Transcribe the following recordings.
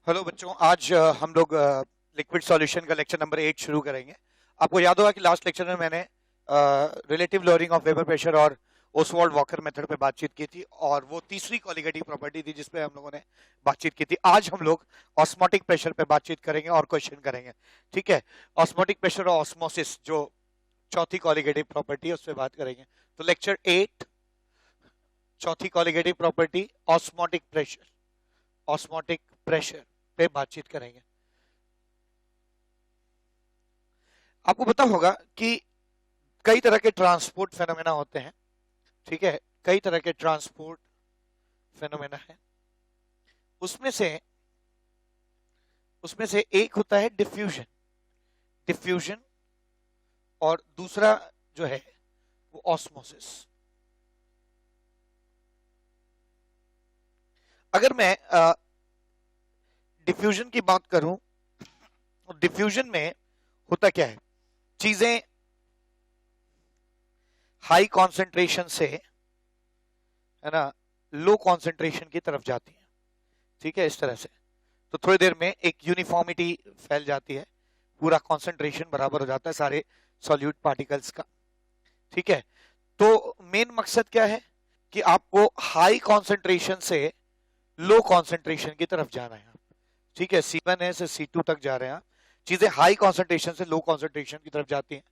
Hello बच्चों, आज हम लोग लिक्विड सॉल्यूशन का लेक्चर नंबर 8 शुरू करेंगे। आपको याद होगा कि लास्ट लेक्चर में मैंने relative lowering of vapour pressure और ओसवाल्ड वॉकर मेथड पे बातचीत की थी, और वो तीसरी कॉलिगेटिव प्रॉपर्टी थी जिस पे हम लोगों ने बातचीत की थी। आज हम लोग ऑस्मोटिक प्रेशर पे बातचीत करेंगे और क्वेश्चन करेंगे। ठीक है, ऑस्मोटिक प्रेशर और ऑस्मोसिस जो चौथी कॉलिगेटिव प्रॉपर्टी है उस पर बात करेंगे। तो लेक्चर 8, चौथी कॉलिगेटिव प्रॉपर्टी ऑस्मोटिक प्रेशर पे बातचीत करेंगे। आपको पता होगा कि कई तरह के ट्रांसपोर्ट फेनोमेना होते हैं। ठीक है, कई तरह के ट्रांसपोर्ट फेनोमेना है। उसमें से एक होता है डिफ्यूजन और दूसरा जो है वो ऑस्मोसिस। अगर मैं डिफ्यूजन की बात करूं, डिफ्यूजन में होता क्या है, चीजें हाई कॉन्सेंट्रेशन से, है ना, लो कॉन्सेंट्रेशन की तरफ जाती है। ठीक है, इस तरह से तो थोड़ी देर में एक यूनिफॉर्मिटी फैल जाती है, पूरा कॉन्सेंट्रेशन बराबर हो जाता है सारे सॉल्यूट पार्टिकल्स का। ठीक है, तो मेन मकसद क्या है कि आपको हाई कॉन्सेंट्रेशन से लो कॉन्सेंट्रेशन की तरफ जाना है। ठीक है, C1 है से C2 तक जा रहे हैं। चीजें हाई कॉन्सेंट्रेशन से लो कॉन्सेंट्रेशन की तरफ जाती हैं।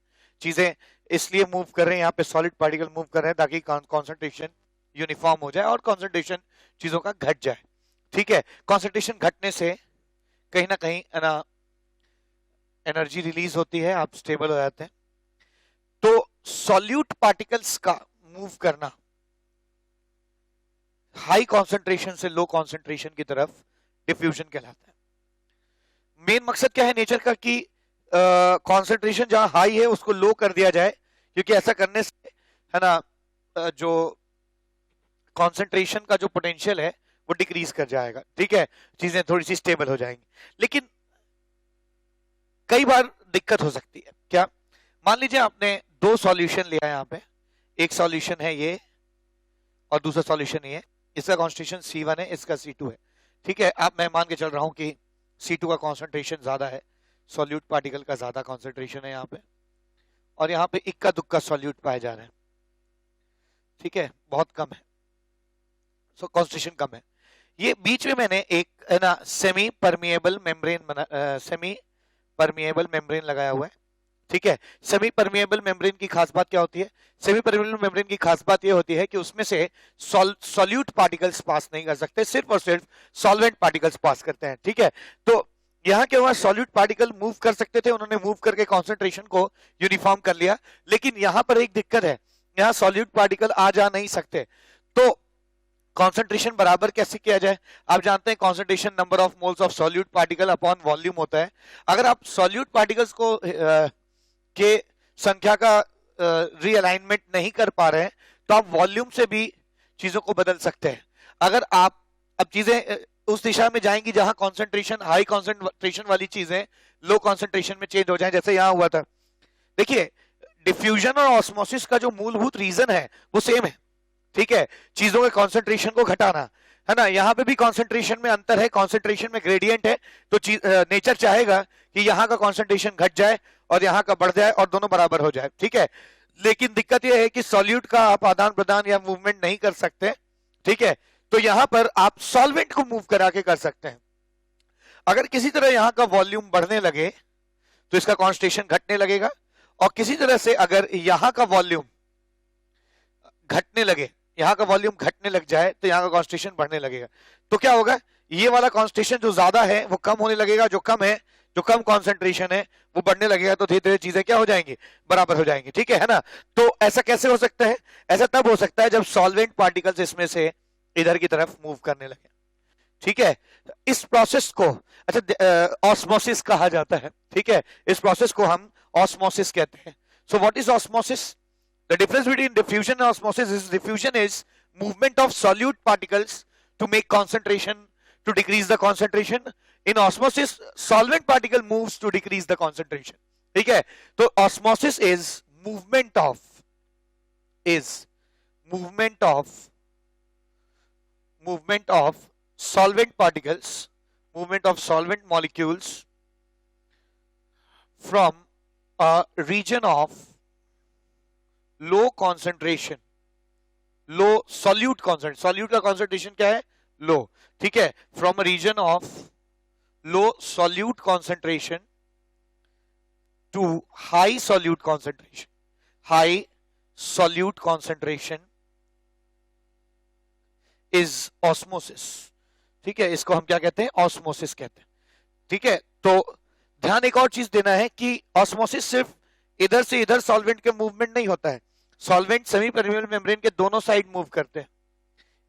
चीजें इसलिए मूव कर रहे हैं, यहाँ पे सॉलिड पार्टिकल मूव कर रहे हैं ताकि कॉन्सेंट्रेशन यूनिफॉर्म हो जाए और कॉन्सेंट्रेशन चीजों का घट जाए। ठीक है, कॉन्सेंट्रेशन घटने से कहीं ना कहीं एनर्जी रिलीज होती है, आप स्टेबल हो जाते हैं। तो सॉल्यूट पार्टिकल्स का मूव करना हाई कॉन्सेंट्रेशन से लो कॉन्सेंट्रेशन की तरफ डिफ्यूजन कहलाता है। मेन मकसद क्या है नेचर का कि कॉन्सेंट्रेशन जहां हाई है उसको लो कर दिया जाए, क्योंकि ऐसा करने से, है ना, जो कॉन्सेंट्रेशन का जो पोटेंशियल है वो डिक्रीज कर जाएगा। ठीक है, चीजें थोड़ी सी स्टेबल हो जाएंगी। लेकिन कई बार दिक्कत हो सकती है। क्या, मान लीजिए आपने दो सॉल्यूशन लिया यहाँ पे, एक सॉल्यूशन है ये और दूसरा सॉल्यूशन ये। इसका कॉन्सेंट्रेशन C1 है, इसका C2 है। ठीक है, अब मैं मान के चल रहा हूं कि C2 का कॉन्सेंट्रेशन ज्यादा है, सॉल्यूट पार्टिकल का ज्यादा कॉन्सेंट्रेशन है यहाँ पे, और यहाँ पे इक्का दुक्का सॉल्यूट पाए जा रहे हैं। ठीक है, बहुत कम है, सो कॉन्सेंट्रेशन कम है। ये बीच में मैंने एक, है ना, सेमी परमिएबल मेम्ब्रेन लगाया हुआ है। ठीक है, सेमी परमिएबल मेम्ब्रेन की खास बात क्या होती है? सेमी परमिएबल मेम्ब्रेन की खास बात यह होती है कि उसमें से सॉल्यूट पार्टिकल्स पास नहीं कर सकते, सिर्फ और सिर्फ सॉल्वेंट पार्टिकल्स पास करते हैं। ठीक है, तो यहां क्या हुआ, सॉल्यूट पार्टिकल मूव कर सकते थे, उन्होंने मूव करके कॉन्सेंट्रेशन को यूनिफॉर्म कर लिया। लेकिन यहां पर एक दिक्कत है, यहां सॉल्यूट पार्टिकल आ जा नहीं सकते। तो कॉन्सेंट्रेशन बराबर कैसे किया जाए? आप जानते हैं concentration number of moles of solute particle upon volume होता है। अगर आप सॉल्यूट पार्टिकल्स को के संख्या का रीअलाइनमेंट नहीं कर पा रहे हैं तो आप वॉल्यूम से भी चीजों को बदल सकते हैं। अगर आप अब चीजें उस दिशा में जाएंगी जहां कॉन्सेंट्रेशन, हाई कॉन्सेंट्रेशन वाली चीजें लो कॉन्सेंट्रेशन में चेंज हो जाए, जैसे यहां हुआ था। देखिए, डिफ्यूजन और ऑस्मोसिस का जो मूलभूत रीजन है वो सेम है। ठीक है, चीजों के कॉन्सेंट्रेशन को घटाना, है ना। यहां पे भी कॉन्सेंट्रेशन में अंतर है, कॉन्सेंट्रेशन में ग्रेडियंट है, तो नेचर चाहेगा कि यहां का कॉन्सेंट्रेशन घट जाए और यहां का बढ़ जाए और दोनों बराबर हो जाए। ठीक है, लेकिन दिक्कत यह है कि सॉल्यूट का आप आदान प्रदान या मूवमेंट नहीं कर सकते। ठीक है, तो यहां पर आप सॉल्वेंट को मूव करा के कर सकते हैं। अगर किसी तरह यहां का वॉल्यूम बढ़ने लगे तो इसका कॉन्सेंट्रेशन घटने लगेगा, और किसी तरह से अगर यहां का वॉल्यूम घटने लगे, यहां का वॉल्यूम घटने लग जाए तो यहां का कॉन्सेंट्रेशन बढ़ने लगेगा। तो क्या होगा, ये वाला कॉन्सेंट्रेशन जो ज्यादा है वो कम होने लगेगा, जो कम है, जो कम कॉन्सेंट्रेशन है वो बढ़ने लगेगा। तो धीरे धीरे चीजें क्या हो जाएंगी, बराबर हो जाएंगी। ठीक है ना। तो ऐसा कैसे हो सकता है? ऐसा तब हो सकता है जब सॉल्वेंट पार्टिकल्स इसमें से इधर की तरफ मूव करने लगे। ठीक है, इस प्रोसेस को ऑस्मोसिस कहा जाता है। ठीक है, इस प्रोसेस को हम ऑस्मोसिस कहते हैं। So what is osmosis? The difference between diffusion and osmosis is diffusion is movement of solute particles to make concentration, to decrease the concentration. In osmosis, solvent particle moves to decrease the concentration. ठीक है, तो osmosis is movement of solvent particles movement of solvent molecules from a region of low concentration, low solute concentration, solute का concentration क्या है, लो, ठीक है, from a region of low solute concentration to high solute concentration, high solute concentration is osmosis, ठीक है, इसको हम क्या कहते हैं, ऑस्मोसिस कहते हैं, ठीक है। तो ध्यान एक और चीज देना है कि ऑस्मोसिस सिर्फ इधर से इधर सॉल्वेंट के मूवमेंट नहीं होता है, सॉल्वेंट सेमी परमेबल मेम्ब्रेन के दोनों साइड मूव करते हैं,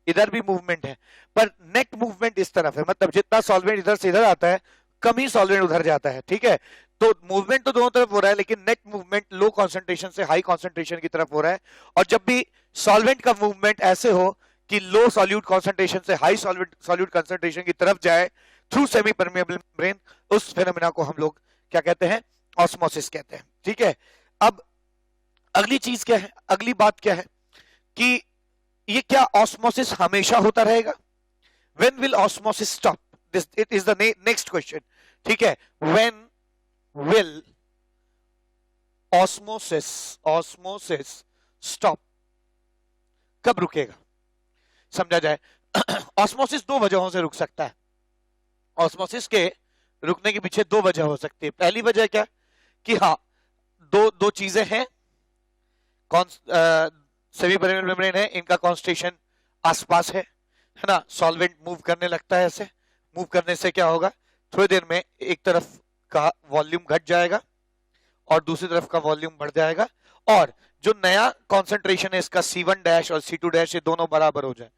इधर भी मूवमेंट है, पर नेट मूवमेंट इस तरफ है, मतलब जितना सॉल्वेंट इधर से इधर आता है कम ही सॉल्वेंट उधर जाता है, ठीक है। तो मूवमेंट तो दोनों तरफ हो रहा है, लेकिन नेट मूवमेंट लो कॉन्सेंट्रेशन से हाई कॉन्सेंट्रेशन की तरफ हो रहा है। और जब भी सॉल्वेंट का मूवमेंट ऐसे हो कि लो सॉल्यूट कॉन्सेंट्रेशन से हाई सॉल्यूट कॉन्सेंट्रेशन की तरफ जाए थ्रू सेमी परमेबल मेम्ब्रेन, उस फेनोमेना को हम लोग क्या कहते हैं, ऑस्मोसिस कहते हैं, ठीक है। अब अगली चीज क्या है, अगली बात क्या है कि ये क्या ऑस्मोसिस हमेशा होता रहेगा, when will osmosis stop, this it is the next question, ठीक है। व्हेन विल ऑस्मोसिस स्टॉप, कब रुकेगा, समझा जाए। ऑस्मोसिस दो वजहों से रुक सकता है, ऑस्मोसिस के रुकने के पीछे दो वजह हो सकती है। पहली वजह क्या कि हाँ, दो चीजें हैं, सेमी परमेबल मेम्ब्रेन है, इनका कॉन्सेंट्रेशन आसपास है ना, सॉल्वेंट मूव करने लगता है, ऐसे मूव करने से क्या होगा, थोड़ी देर में एक तरफ का वॉल्यूम घट जाएगा और दूसरी तरफ का वॉल्यूम बढ़ जाएगा, और जो नया कॉन्सेंट्रेशन है इसका C1 और C2 ये दोनों बराबर हो जाए,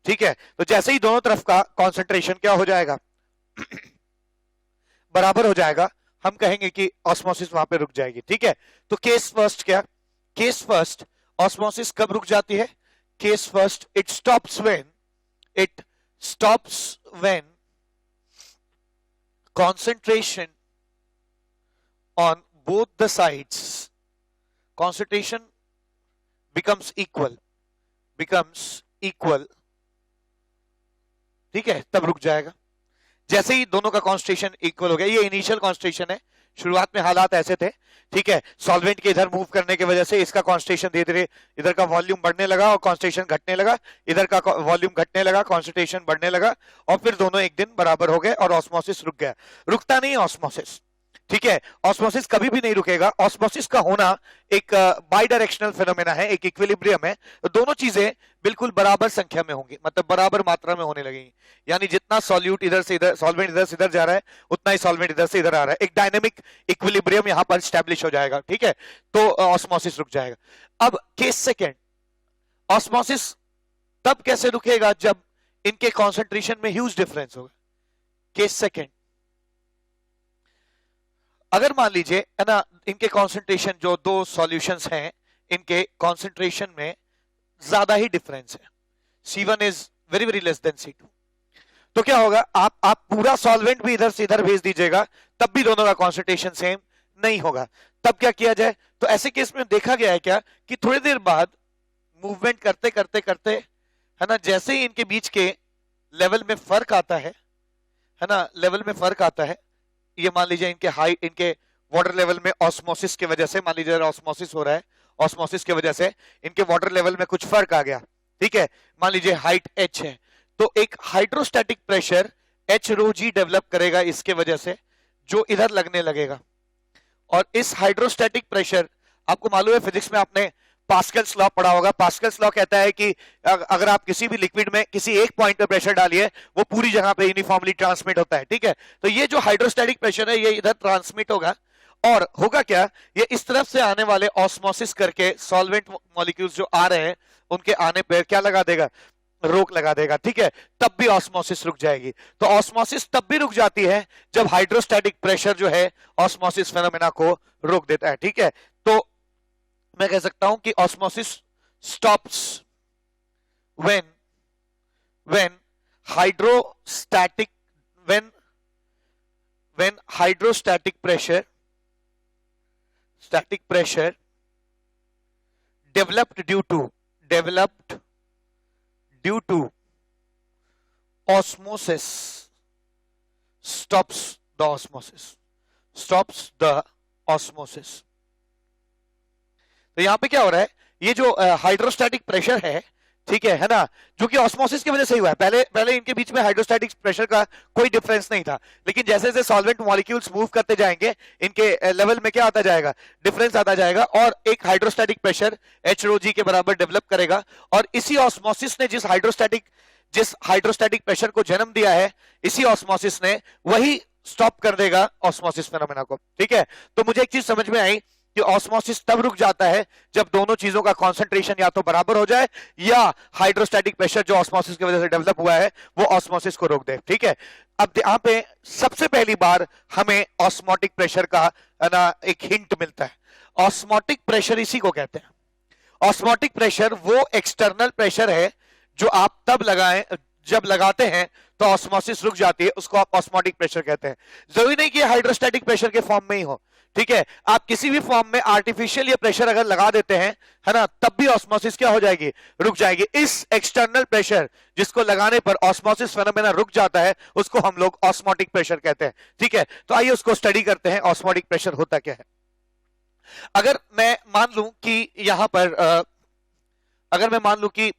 ठीक है। तो जैसे ही दोनों तरफ का कॉन्सेंट्रेशन क्या हो जाएगा, बराबर हो जाएगा, हम कहेंगे कि ऑस्मोसिस वहां पे रुक जाएगी, ठीक है। तो केस फर्स्ट क्या, केस फर्स्ट ऑस्मोसिस कब रुक जाती है, case first it stops when concentration on both the sides, concentration becomes equal, ठीक है, तब रुक जाएगा। जैसे ही दोनों का कॉन्सेंट्रेशन इक्वल हो गया, ये इनिशियल कॉन्सेंट्रेशन है, शुरुआत में हालात ऐसे थे, ठीक है, सॉल्वेंट के इधर मूव करने की वजह से इसका कॉन्सेंट्रेशन धीरे धीरे इधर का वॉल्यूम बढ़ने लगा और कॉन्सेंट्रेशन घटने लगा, इधर का वॉल्यूम घटने लगा, कॉन्सेंट्रेशन बढ़ने लगा, और फिर दोनों एक दिन बराबर हो गए और ऑस्मोसिस रुक गया। रुकता नहीं है ऑस्मोसिस, ठीक है, ऑस्मोसिस कभी भी नहीं रुकेगा। ऑस्मोसिस का होना एक बाई डायरेक्शनल फेनोमेना है, एक इक्विलिब्रियम है, तो दोनों चीजें बिल्कुल बराबर संख्या में होंगी, मतलब बराबर मात्रा में होने लगेंगी, यानी जितना सॉल्यूट इधर से इधर, सॉल्वेंट इधर से इधर जा रहा है, उतना ही सॉल्वेंट इधर से इधर आ रहा है, एक डायनेमिक इक्विलिब्रियम यहां पर स्टैब्लिश हो जाएगा, ठीक है। तो ऑस्मोसिस रुक जाएगा। अब केस सेकेंड, ऑस्मोसिस तब कैसे रुकेगा जब इनके कॉन्सेंट्रेशन में ह्यूज डिफरेंस होगा। केस सेकेंड, अगर मान लीजिए है ना, इनके कॉन्सेंट्रेशन, जो दो सॉल्यूशंस हैं, इनके कॉन्सेंट्रेशन में ज्यादा ही डिफरेंस है, C1 is very very less than C2, तो क्या होगा, आप पूरा सॉल्वेंट भी इधर से इधर भेज दीजिएगा, तब भी दोनों का कॉन्सेंट्रेशन सेम नहीं होगा। तब क्या किया जाए, तो ऐसे केस में देखा गया है क्या कि थोड़ी देर बाद मूवमेंट करते करते करते है ना, जैसे ही इनके बीच के लेवल में फर्क आता है ना, लेवल में फर्क आता है, ये मान लीजिए इनके हाई, इनके वाटर लेवल में ऑस्मोसिस की वजह से, मान लीजिए ऑस्मोसिस हो रहा है, ऑस्मोसिस की वजह से इनके वाटर लेवल में कुछ फर्क आ गया, ठीक है, मान लीजिए हाइट h है, तो एक हाइड्रोस्टैटिक प्रेशर H रो G डेवलप करेगा इसके वजह से, जो इधर लगने लगेगा। और इस हाइड्रोस्टैटिक प्रेशर, आपको मालूम है फिजिक्स में आपने पास्कल्स लॉ पढ़ा होगा, पास्कल्स लॉ कहता है कि अगर आप किसी भी लिक्विड में किसी एक पॉइंट पे प्रेशर डालिए, वो पूरी जगह पे यूनिफॉर्मली ट्रांसमिट होता है, ठीक है। तो ये जो हाइड्रोस्टैटिक प्रेशर है, ये इधर ट्रांसमिट होगा, और होगा क्या, ये इस तरफ से आने वाले ऑस्मोसिस करके सॉल्वेंट मॉलिक्यूल्स जो आ रहे हैं, उनके आने पर क्या लगा देगा, रोक लगा देगा, ठीक है, तब भी ऑस्मोसिस रुक जाएगी। तो ऑस्मोसिस तब भी रुक जाती है जब हाइड्रोस्टैटिक प्रेशर जो है ऑस्मोसिस फेनोमेना को रोक देता है, ठीक है। तो मैं कह सकता हूं कि osmosis stops when hydrostatic pressure developed due to osmosis stops the osmosis, stops the osmosis। तो यहां पे क्या हो रहा है, ये जो हाइड्रोस्टैटिक प्रेशर है, ठीक है ना, जो कि ऑस्मोसिस की वजह से ही हुआ है। पहले इनके बीच में हाइड्रोस्टैटिक प्रेशर का कोई डिफरेंस नहीं था, लेकिन जैसे जैसे सॉल्वेंट मॉलिक्यूल्स मूव करते जाएंगे, इनके लेवल में क्या आता जाएगा, डिफरेंस आता जाएगा, और एक हाइड्रोस्टैटिक प्रेशर HOG के बराबर डेवलप करेगा। और इसी ऑस्मोसिस ने जिस हाइड्रोस्टैटिक प्रेशर को जन्म दिया है, इसी ऑस्मोसिस ने वही स्टॉप कर देगा ऑस्मोसिस फेनोमेना को। ठीक है, तो मुझे एक चीज समझ में आई कि ऑस्मोसिस तब रुक जाता है जब दोनों चीजों का कंसंट्रेशन या तो बराबर हो जाए, या हाइड्रोस्टैटिक प्रेशर जो ऑस्मोसिस की वजह से डेवलप हुआ है वो ऑस्मोसिस को रोक दे। ठीक है, अब यहां पे सबसे पहली बार हमें ऑस्मोटिक प्रेशर का ना एक हिंट मिलता है। ऑस्मोटिक प्रेशर इसी को कहते हैं। ऑस्मोटिक प्रेशर वो एक्सटर्नल प्रेशर है जो आप तब जब लगाते हैं तो ऑस्मोसिस रुक जाती है, उसको आप ऑस्मोटिक प्रेशर कहते हैं। जरूरी नहीं कि हाइड्रोस्टैटिक प्रेशर के फॉर्म में ही हो, ठीक है, आप किसी भी फॉर्म में आर्टिफिशियल ये प्रेशर अगर लगा देते हैं, है ना, तब भी ऑस्मोसिस क्या हो जाएगी, रुक जाएगी। इस एक्सटर्नल प्रेशर जिसको लगाने पर ऑस्मोसिस फेनोमेना रुक जाता है, उसको हम लोग ऑस्मोटिक प्रेशर कहते हैं। ठीक है, तो आइए उसको स्टडी करते हैं, ऑस्मोटिक प्रेशर होता क्या है। अगर मैं मान लूं कि यहां पर अगर मैं मान लूं कि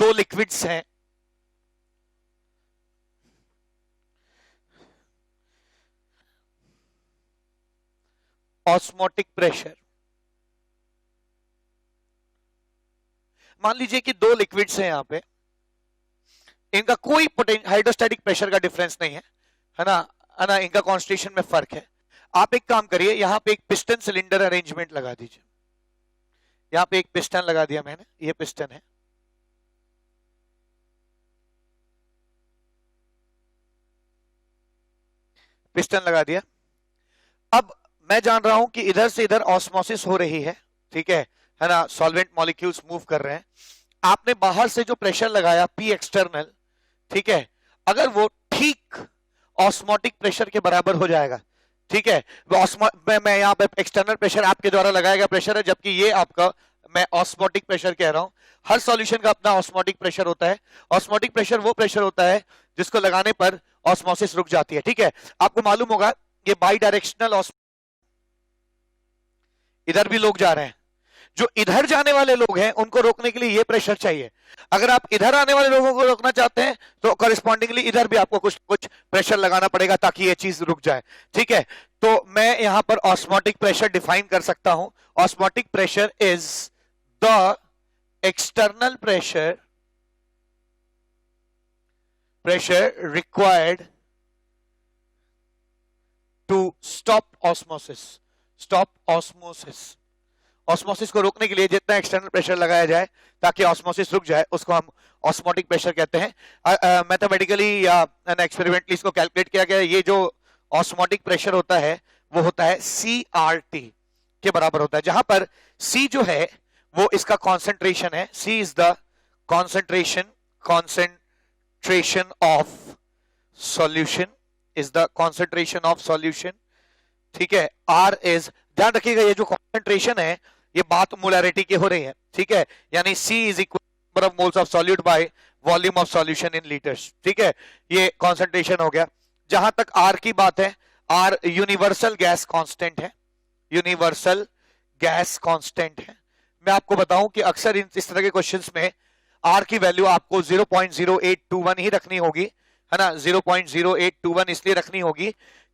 दो लिक्विड्स हैं, ऑस्मोटिक प्रेशर, मान लीजिए कि दो लिक्विड्स हैं यहां पे, इनका कोई हाइड्रोस्टैटिक प्रेशर का डिफरेंस नहीं है ना, इनका कॉन्स्टिट्यूशन में फर्क है। आप एक काम करिए, यहां पे एक पिस्टन सिलेंडर अरेंजमेंट लगा दीजिए। यहां पे एक पिस्टन लगा दिया मैंने, ये पिस्टन है, पिस्टन लगा दिया। अब मैं जान रहा हूं कि इधर से इधर ऑस्मोसिस हो रही है, ठीक है ना, सॉल्वेंट मॉलिक्यूल्स मूव कर रहे हैं। आपने बाहर से जो प्रेशर लगाया P एक्सटर्नल, ठीक है, अगर वो ठीक ऑस्मोटिक प्रेशर के बराबर हो जाएगा, ठीक है, मैं यहाँ पे एक्सटर्नल प्रेशर आपके द्वारा लगाया गया प्रेशर है, जबकि ये आपका मैं ऑस्मोटिक प्रेशर कह रहा हूं। हर सॉल्यूशन का अपना ऑस्मोटिक प्रेशर होता है। ऑस्मोटिक प्रेशर वो प्रेशर होता है जिसको लगाने पर ऑस्मोसिस रुक जाती है। ठीक है, आपको मालूम होगा ये बाई डायरेक्शनल, इधर भी लोग जा रहे हैं, जो इधर जाने वाले लोग हैं उनको रोकने के लिए ये प्रेशर चाहिए। अगर आप इधर आने वाले लोगों को रोकना चाहते हैं तो कॉरेस्पॉन्डिंगली इधर भी आपको कुछ कुछ प्रेशर लगाना पड़ेगा ताकि ये चीज रुक जाए। ठीक है, तो मैं यहां पर ऑस्मोटिक प्रेशर डिफाइन कर सकता हूं। Osmotic pressure is the external pressure required to stop osmosis. Osmosis को रोकने के लिए जितना एक्सटर्नल प्रेशर लगाया जाए ताकि ऑस्मोसिस रुक जाए, उसको हम ऑस्मोटिक प्रेशर कहते हैं। मैथमेटिकली या एक्सपेरिमेंटली इसको कैलकुलेट किया गया। ये जो ऑस्मोटिक प्रेशर होता है वो होता है CRT के बराबर होता है, जहां पर C जो है वो इसका कॉन्सेंट्रेशन है। C is the concentration of solution, is the concentration of solution. ठीक है, R इज, ध्यान रखिएगा ये जो कॉन्सेंट्रेशन है ये बात मोलैरिटी की हो रही है। ठीक है, यानी C is equal number of moles of solute by volume of solution in litres. ठीक है, ये कॉन्सेंट्रेशन हो गया। जहां तक R की बात है, R यूनिवर्सल गैस कांस्टेंट है, यूनिवर्सल गैस कांस्टेंट है। मैं आपको बताऊं कि अक्सर इस तरह के क्वेश्चंस में R की वैल्यू आपको 0.0821 ही रखनी होगी, है ना। 0.0821 इसलिए रखनी होगी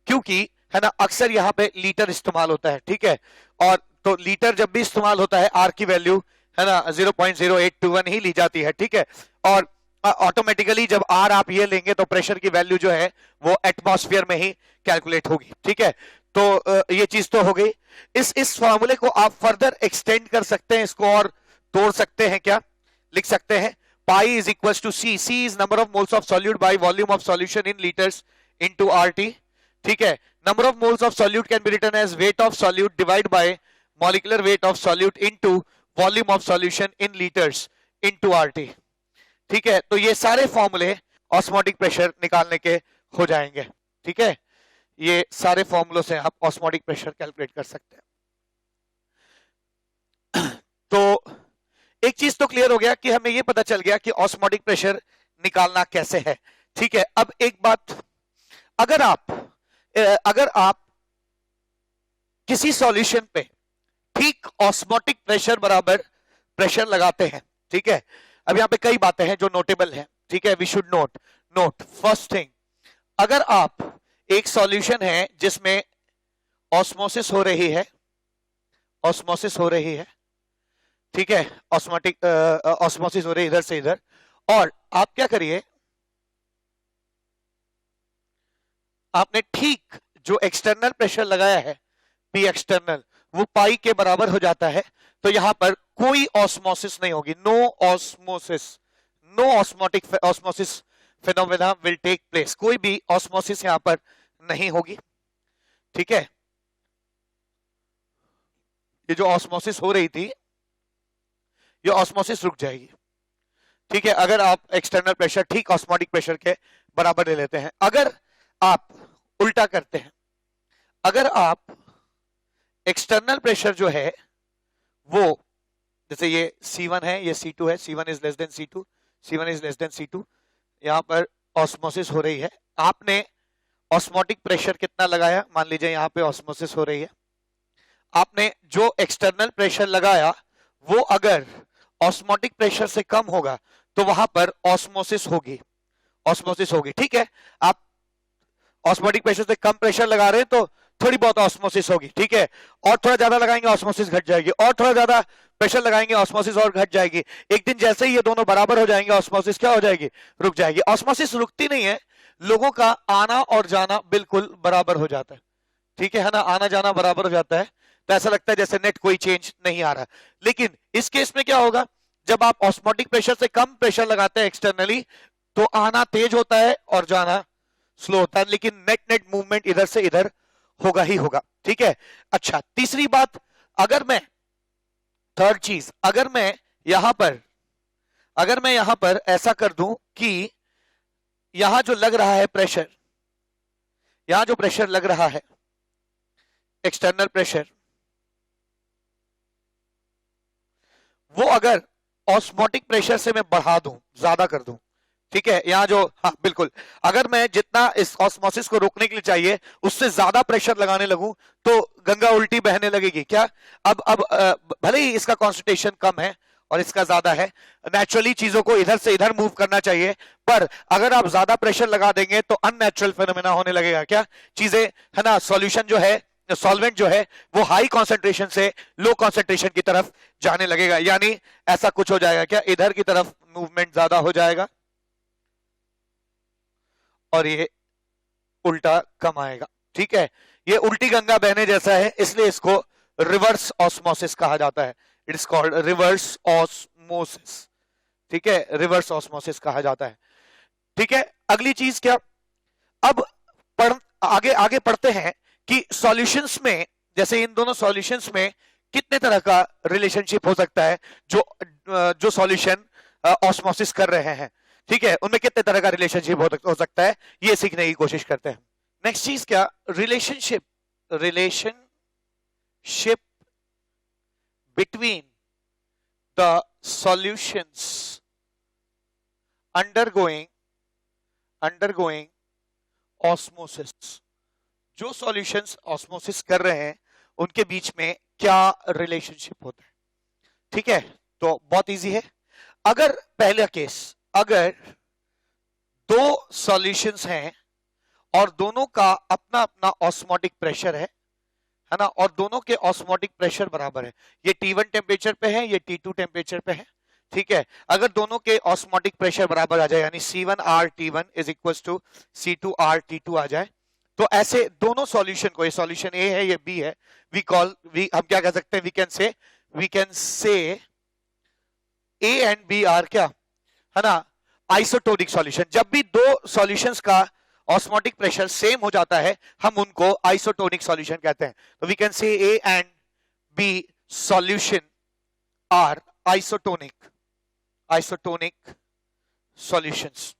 क्योंकि, है ना, अक्सर यहाँ पे लीटर इस्तेमाल होता है। ठीक है, और तो लीटर जब भी इस्तेमाल होता है R की वैल्यू, है ना, 0.0821 ही ली जाती है। ठीक है, और ऑटोमेटिकली जब R आप ये लेंगे तो प्रेशर की वैल्यू जो है वो एटमॉस्फेयर में ही कैलकुलेट होगी। ठीक है, तो ये चीज तो हो गई। इस फॉर्मूले को आप फर्दर एक्सटेंड कर सकते हैं, इसको और तोड़ सकते हैं। क्या लिख सकते हैं? Pi is equal to C is number of moles of solute by volume of solution in litres into RT। ठीक है, number of moles of solute can be written as weight of solute divided by molecular weight of solute into volume of solution in liters into RT। ठीक है, तो ये सारे फॉर्मूले osmotic pressure निकालने के हो जाएंगे। ठीक है, ये सारे फॉर्मूलों से आप ऑस्मोटिक प्रेशर कैलकुलेट कर सकते हैं। तो एक चीज तो क्लियर हो गया कि हमें ये पता चल गया कि ऑस्मोटिक प्रेशर निकालना कैसे है। ठीक है, अब एक बात अगर आप किसी सॉल्यूशन पे ठीक ऑस्मोटिक प्रेशर बराबर प्रेशर लगाते हैं, ठीक है, अब यहां पे कई बातें हैं जो नोटेबल हैं, ठीक है, we should note first thing, अगर आप एक सॉल्यूशन है जिसमें ऑस्मोसिस हो रही है, ठीक है, ऑस्मोसिस हो रही है इधर से इधर, और आप क्या करिए, आपने ठीक जो एक्सटर्नल प्रेशर लगाया है पी एक्सटर्नल, वो पाई के बराबर हो जाता है, तो यहां पर कोई ऑस्मोसिस नहीं होगी, no osmosis phenomena will take place, कोई भी ऑस्मोसिस यहां पर नहीं होगी, ठीक है, ये जो ऑस्मोसिस हो रही थी ये ऑस्मोसिस रुक जाएगी, ठीक है, अगर आप एक्सटर्नल प्रेशर ठीक ऑस्मोटिक प्रेशर के बराबर ले लेते हैं। अगर आप उल्टा करते हैं, अगर आप एक्सटर्नल प्रेशर जो है वो, जैसे ये C1 है, ये C2 है, C1 is less than C2, C1 is less than C2, यहां पर ऑस्मोसिस हो रही है, आपने ऑस्मोटिक प्रेशर कितना लगाया, मान लीजिए यहां पे ऑस्मोसिस हो रही है, आपने जो एक्सटर्नल प्रेशर लगाया वो अगर ऑस्मोटिक प्रेशर से कम होगा तो वहां पर ऑस्मोसिस होगी, ठीक है, आप ऑस्मोटिक प्रेशर से कम प्रेशर लगा रहे हैं तो थोड़ी बहुत ऑस्मोसिस होगी, ठीक है, और थोड़ा ज्यादा लगाएंगे ऑस्मोसिस घट जाएगी, और थोड़ा ज्यादा प्रेशर लगाएंगे ऑस्मोसिस और घट जाएगी, एक दिन जैसे ही ये दोनों बराबर हो जाएंगे ऑस्मोसिस क्या हो जाएगी, रुक जाएगी। ऑस्मोसिस रुकती नहीं है, लोगों का आना और जाना बिल्कुल बराबर हो जाता है, ठीक है ना, आना जाना बराबर हो जाता है, तो ऐसा लगता है जैसे नेट कोई चेंज नहीं आ रहा, लेकिन इस केस में क्या होगा, जब आप ऑस्मोटिक प्रेशर से कम प्रेशर लगाते हैं एक्सटर्नली तो आना तेज होता है और जाना स्लो होता है, लेकिन नेट मूवमेंट इधर से इधर होगा ही होगा, ठीक है। अच्छा, तीसरी बात, थर्ड चीज, अगर मैं यहां पर ऐसा कर दूं कि यहां जो लग रहा है प्रेशर, यहां जो प्रेशर लग रहा है एक्सटर्नल प्रेशर, वो अगर ऑस्मोटिक प्रेशर से मैं बढ़ा दूं, ज्यादा कर दूं, ठीक है, यहां जो, हाँ बिल्कुल, अगर मैं जितना इस ऑस्मोसिस को रोकने के लिए चाहिए उससे ज्यादा प्रेशर लगाने लगूं तो गंगा उल्टी बहने लगेगी क्या। अब भले ही इसका कॉन्सेंट्रेशन कम है और इसका ज्यादा है, नेचुरली चीजों को इधर से इधर मूव करना चाहिए, पर अगर आप ज्यादा प्रेशर लगा देंगे तो अननेचुरल फेनोमेना होने लगेगा क्या, चीजें, है ना, सॉल्यूशन जो है, सॉल्वेंट जो है वो हाई कॉन्सेंट्रेशन से लो कॉन्सेंट्रेशन की तरफ जाने लगेगा, यानी ऐसा कुछ हो जाएगा क्या, इधर की तरफ मूवमेंट ज्यादा हो जाएगा और ये उल्टा कम आएगा, ठीक है, ये उल्टी गंगा बहने जैसा है, इसलिए इसको रिवर्स ऑस्मोसिस कहा जाता है, it is called reverse osmosis, ठीक है, रिवर्स ऑस्मोसिस कहा जाता है, ठीक है। अगली चीज क्या, अब आगे पढ़ते हैं कि सॉल्यूशंस में, जैसे इन दोनों सॉल्यूशंस में कितने तरह का रिलेशनशिप हो सकता है, जो सॉल्यूशन ऑस्मोसिस कर रहे हैं, ठीक है, उनमें कितने तरह का रिलेशनशिप हो सकता है, ये सीखने की कोशिश करते हैं। नेक्स्ट चीज क्या, relationship between the solutions undergoing osmosis, जो सॉल्यूशंस ऑस्मोसिस कर रहे हैं उनके बीच में क्या रिलेशनशिप होता है, ठीक है, तो बहुत इजी है। अगर पहला केस, अगर दो सॉल्यूशंस हैं और दोनों का अपना अपना ऑस्मोटिक प्रेशर है ना, और दोनों के ऑस्मोटिक प्रेशर बराबर है, ये T1 टेम्परेचर पे है, ये T2 टेम्परेचर पे है, ठीक है, अगर दोनों के ऑस्मोटिक प्रेशर बराबर आ जाए, यानी C1R_T1 is equal to C2R_T2 आ जाए, तो ऐसे दोनों सॉल्यूशन को, ये सॉल्यूशन ए है, ये बी है, हम क्या कह सकते हैं, we can say A and B are क्या, है ना, आइसोटोनिक सॉल्यूशन। जब भी दो सॉल्यूशंस का ऑस्मोटिक प्रेशर सेम हो जाता है हम उनको आइसोटोनिक सॉल्यूशन कहते हैं, तो we can say A and B solution are isotonic solutions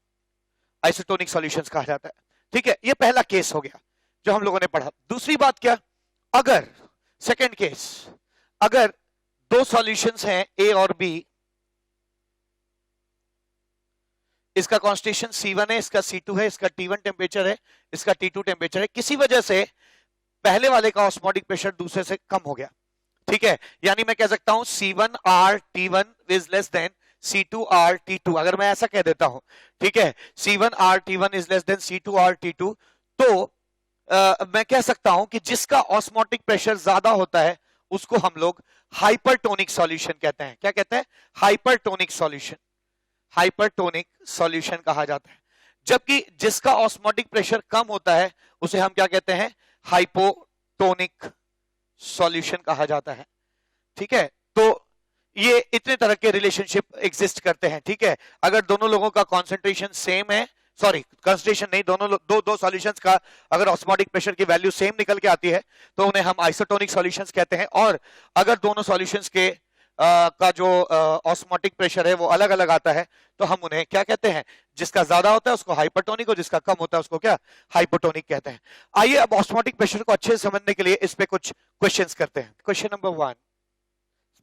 कहा जाता है, ठीक है, ये पहला केस हो गया जो हम लोगों ने पढ़ा। दूसरी बात क्या, अगर सेकंड केस, अगर दो सॉल्यूशंस हैं ए और बी, इसका कॉन्स्टेंटेशन C1 है, इसका C2 है, इसका T1 टेम्परेचर है, इसका T2 टेम्परेचर है। किसी वजह से पहले वाले का ऑस्मोटिक प्रेशर दूसरे से कम हो गया, ठीक है। यानी मैं कह सकता हूं C1R T1 is less than C2R T2, अगर मैं ऐसा कह देता हूं, ठीक है, C1R T1 is less than C2R T2, तो मैं कह सकता हूं कि जिसका ऑस्मोटिक प्रेशर ज्यादा होता है उसको हम लोग हाइपरटोनिक सॉल्यूशन कहते हैं। क्या कहते हैं? हाइपरटोनिक सॉल्यूशन, हाइपरटोनिक सॉल्यूशन कहा जाता है। जबकि जिसका ऑस्मोटिक प्रेशर कम होता है उसे हम क्या कहते हैं? हाइपोटोनिक सॉल्यूशन कहा जाता है, ठीक है। तो ये इतने तरह के रिलेशनशिप एग्जिस्ट करते हैं, ठीक है। अगर दोनों लोगों का कॉन्सेंट्रेशन सेम है, सॉरी कंसंट्रेशन नहीं, दो सॉल्यूशंस का अगर ऑस्मोटिक प्रेशर की वैल्यू सेम निकल के आती है तो उन्हें हम आइसोटोनिक सॉल्यूशंस कहते हैं। और अगर दोनों सॉल्यूशंस के का जो ऑस्मोटिक प्रेशर है वो अलग अलग आता है तो हम उन्हें क्या कहते हैं? जिसका ज्यादा होता है उसको हाइपरटोनिक और जिसका कम होता है उसको क्या? हाइपोटोनिक कहते हैं। आइए अब ऑस्मोटिक प्रेशर को अच्छे से समझने के लिए इस पे कुछ क्वेश्चंस करते हैं। क्वेश्चन नंबर 1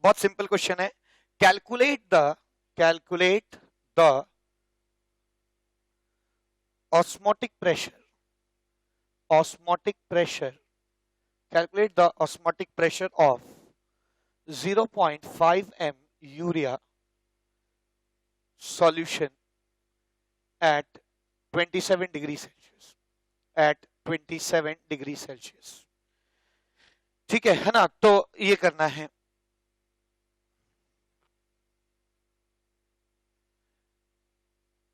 बहुत सिंपल क्वेश्चन है। Calculate the osmotic pressure, calculate the osmotic pressure of 0.5 m urea solution at 27 degrees Celsius, at 27 degrees Celsius, ठीक है ना। तो ये करना है,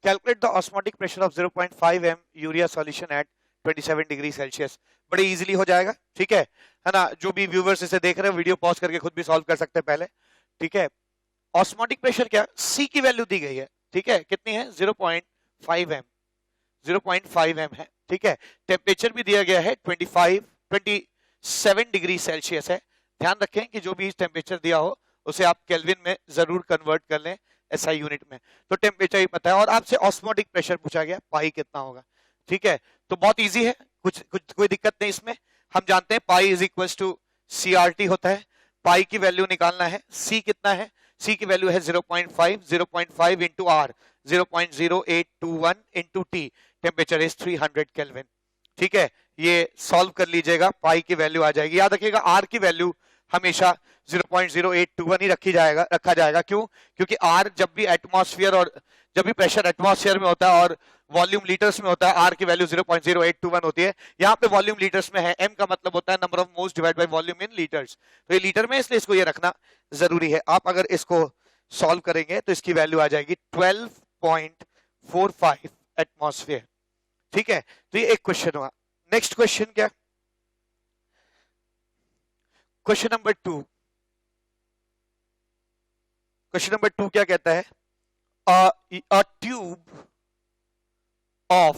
calculate the osmotic pressure of 0.5 m urea solution at 27 degree Celsius. बड़े easily हो जाएगा, ठीक है ना। जो भी व्यूवर्स इसे देख रहे हैं वीडियो पॉज करके खुद भी सॉल्व कर सकते हैं पहले, ठीक है। ऑस्मोटिक प्रेशर क्या? C की वैल्यू दी गई है, ठीक है, कितनी है? 0.5 m, 0.5 m है, ठीक है। टेम्परेचर भी दिया गया है 27 डिग्री सेल्सियस है। ध्यान रखें कि जो भी टेम्परेचर दिया हो उसे आप केल्विन में जरूर कन्वर्ट कर लें, SI यूनिट में। तो टेम्परेचर ही पता है और आपसे ऑस्मोटिक प्रेशर पूछा गया, पाई कितना होगा, ठीक है। तो बहुत इजी है, कोई दिक्कत नहीं इसमें। हम जानते हैं pi is equal to CRT होता है। पाई की वैल्यू निकालना है। C कितना है? C की वैल्यू है 0.5 into R, 0.0821 into T, temperature is 300 kelvin, ठीक है। ये सॉल्व कर लीजिएगा, पाई की वैल्यू आ जाएगी। याद रखिएगा R की वैल्यू हमेशा 0.0821 ही रखा जाएगा। क्यों? क्योंकि R जब भी एटमॉस्फेयर और जब भी प्रेशर एटमॉस्फेयर में होता है और वॉल्यूम लीटर्स में होता है, R की वैल्यू 0.0821 होती है। यहाँ पे वॉल्यूम लीटर्स में है, M का मतलब होता है number of moles divide by volume in litres. तो ये लीटर में, इसलिए इसको ये रखना जरूरी है। आप अगर इसको सॉल्व करेंगे तो इसकी वैल्यू आ जाएगी 12.45 एटमॉस्फेयर, ठीक है। तो ये एक क्वेश्चन हुआ। नेक्स्ट क्वेश्चन क्या? Question number 2। क्वेश्चन नंबर 2 क्या कहता है? A tube of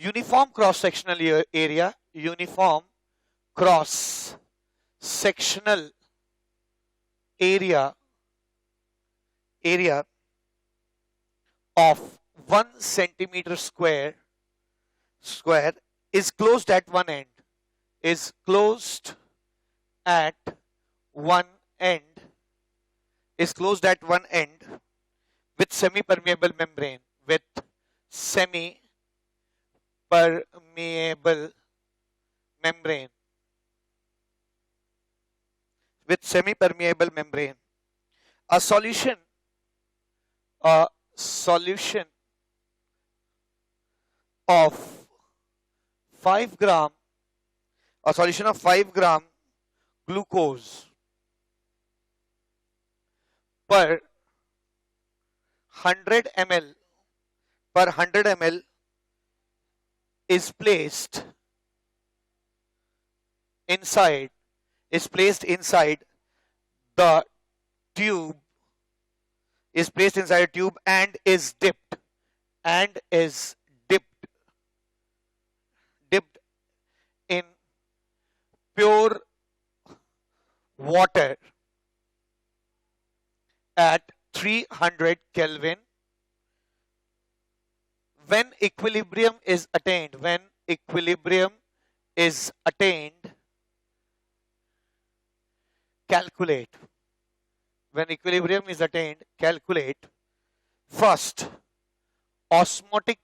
uniform cross sectional area, uniform cross sectional area of 1 centimeter square is closed at one end, is closed at one end, is closed at one end with semi-permeable membrane, with semi-permeable membrane, with semi-permeable membrane. A solution of 5 gram, a solution of 5 gram glucose per 100 ml is placed inside the tube, and is dipped in pure water at 300 Kelvin. When equilibrium is attained, calculate. When equilibrium is attained, calculate first osmotic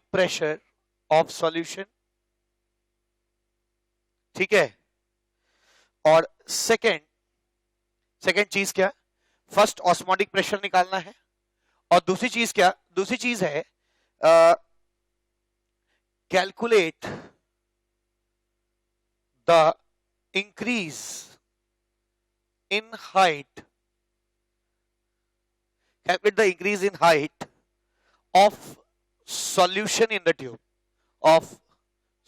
pressure of solution, ठीक है। और second चीज क्या, first osmotic pressure निकालना है, और दूसरी चीज क्या, दूसरी चीज है calculate the increase in height, calculate the increase in height of solution in the tube, of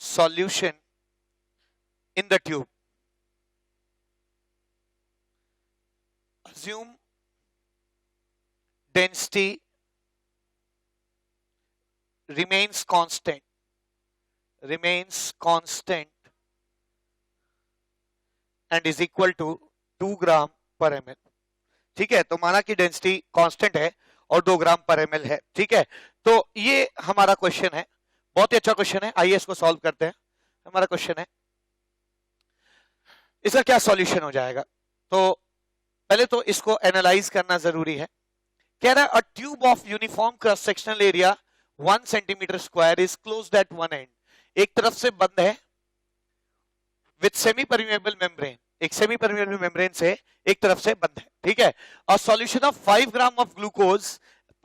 solution in the tube. Assume density remains constant and is equal to 2 ग्राम पर ml, ठीक है। तो माना कि डेंसिटी कांस्टेंट है और 2 ग्राम पर ML है, ठीक है। तो ये हमारा क्वेश्चन है, बहुत ही अच्छा क्वेश्चन है, आइए इसको सॉल्व करते हैं। हमारा क्वेश्चन है इसका क्या सॉल्यूशन हो जाएगा। तो पहले तो इसको एनालाइज करना जरूरी है। कह रहा है a tube of uniform cross sectional area 1 centimetre square is closed eight one and, एक तरफ से बंद है, विथ सेमी परमिएबल मेम्ब्रेन, एक सेमी परमिएबल मेम्ब्रेन से एक तरफ से बंद है, ठीक है। A solution of 5 gram of glucose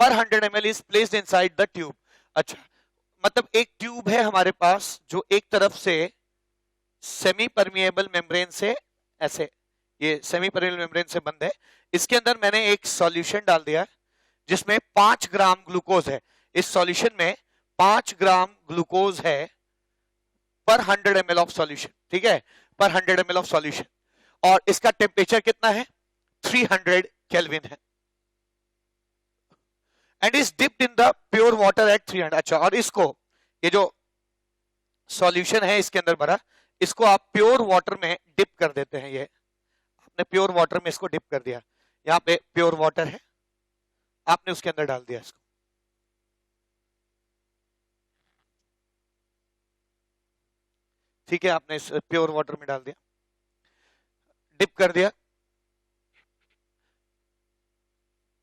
पर 100 ml is placed inside the tube. अच्छा, मतलब एक ट्यूब है हमारे पास जो एक तरफ से सेमी परमिएबल मेम्ब्रेन से ऐसे, ये सेमी परमिएबल मेम्ब्रेन से बंद है, इसके अंदर मैंने एक सॉल्यूशन डाल दिया जिसमें 5 ग्राम ग्लूकोज है। इस सॉल्यूशन में 5 ग्राम ग्लूकोज है पर 100 ml ऑफ सॉल्यूशन, ठीक है, पर 100 ml ऑफ सॉल्यूशन, और इसका टेम्परेचर कितना है, 300 केल्विन है, and is dipped in the pure water at 300। अच्छा, और इसको, ये जो सॉल्यूशन है इसके अंदर भरा, इसको आप प्योर वाटर में डिप कर देते हैं। ये आपने प्योर वाटर में इसको डिप कर दिया, यहाँ पे प्योर वाटर है, आपने उसके अंदर डाल दिया इसको, ठीक है, आपने इस प्योर वाटर में डाल दिया, डिप कर दिया,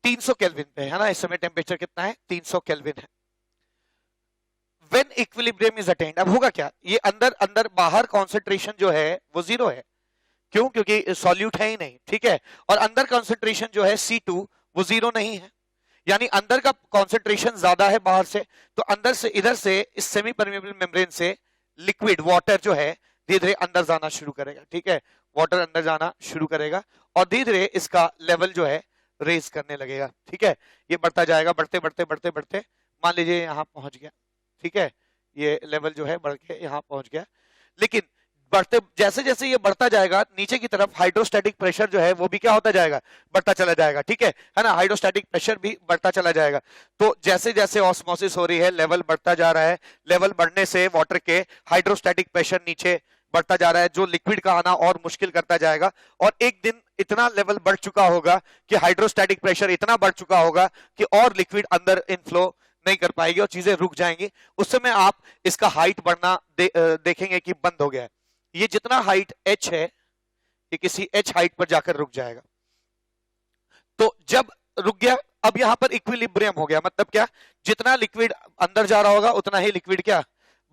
300 केल्विन पे है ना, इस समय टेम्परेचर कितना है, 300 केल्विन है। व्हेन इक्विलिब्रियम इज अटेन्ड, अब होगा क्या, ये अंदर बाहर कॉन्सेंट्रेशन जो है वो 0 है, क्यों, क्योंकि सॉल्यूट है ही नहीं, ठीक है, और अंदर कॉन्सेंट्रेशन जो है C2 वो 0 नहीं है, यानी अंदर का कॉन्सेंट्रेशन ज्यादा है बाहर से, तो अंदर से, इधर से, इस सेमी परमिएबल मेम्ब्रेन से लिक्विड वाटर जो है धीरे धीरे अंदर जाना शुरू करेगा, ठीक है, वाटर अंदर जाना शुरू करेगा, और धीरे धीरे इसका लेवल जो है रेज करने लगेगा, ठीक है। ये बढ़ता जाएगा, बढ़ते बढ़ते बढ़ते बढ़ते मान लीजिए यहाँ पहुंच गया, ठीक है, ये लेवल जो है बढ़ के यहाँ पहुंच गया, लेकिन बढ़ते, जैसे जैसे ये बढ़ता जाएगा नीचे की तरफ हाइड्रोस्टैटिक प्रेशर जो है वो भी क्या होता जाएगा, बढ़ता चला जाएगा, ठीक है ना, हाइड्रोस्टैटिक प्रेशर भी बढ़ता चला जाएगा। तो जैसे जैसे ऑस्मोसिस हो रही है, लेवल बढ़ता जा रहा है, लेवल बढ़ने से वाटर के हाइड्रोस्टैटिक प्रेशर नीचे बढ़ता जा रहा है, जो लिक्विड का आना और मुश्किल करता जाएगा, और एक दिन इतना लेवल बढ़ चुका होगा कि हाइड्रोस्टैटिक प्रेशर इतना बढ़ चुका होगा कि और लिक्विड अंदर इनफ्लो नहीं कर पाएगी और चीजें रुक जाएंगी। उस समय आप इसका हाइट बढ़ना देखेंगे कि बंद हो गया है। ये जितना हाइट h है, ये किसी h हाइट पर जाकर रुक जाएगा। तो जब रुक गया, अब यहां पर इक्विलिब्रियम हो गया, मतलब क्या, जितना लिक्विड अंदर जा रहा होगा उतना ही लिक्विड क्या